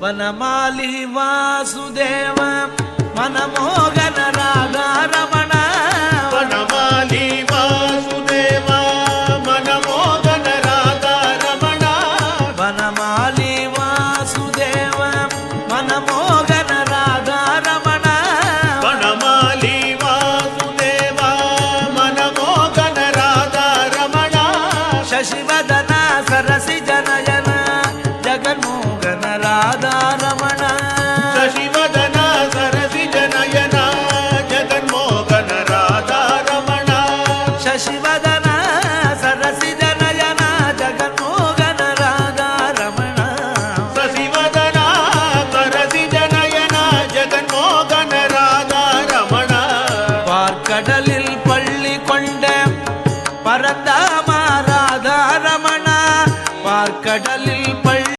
ವನಮಾಲಿ ವಾಸುದೇವ ಮನಮೋಹನ ರಾಧಾ ರಮಣ ವನಮಾಲಿ ವಾಸುದೇವ ಮನಮೋಹನ ರಾಧಾ ರಮಣ ವನಮಾಲಿ ವಾಸುದೇವ ಮನಮೋಹನ ರಾಧಾ ರಮಣ ವನಮಾಲಿ ವಾಸುದೇವ ಮನಮೋಹನ ರಾಧಾ ರಮಣ ಶಶಿವದನ ಸರಸಿ ಜನಯನ ಜಗನ್ಮೋಹನ ರಾಧಾ ರಮಣ ಶಶಿವದನ ಸರಸಿ ಜನಯನ ಜಗನ್ಮೋಹನ ರಾಧಾ ರಮಣ ಶಶಿವದನ ಸರಸಿ ಜನಯನ ಜಗನ್ಮೋಹನ ರಾಧಾ ರಮಣ ಶಶಿವದನ ಸರಸಿ ಜನಯನ ಜಗನ್ಮೋಹನ ರಾಧಾ ರಮಣ பார்க்கடலில் பள்ளி கொண்ட பரந்தாம ராதா ரமண பார்க்கடலில்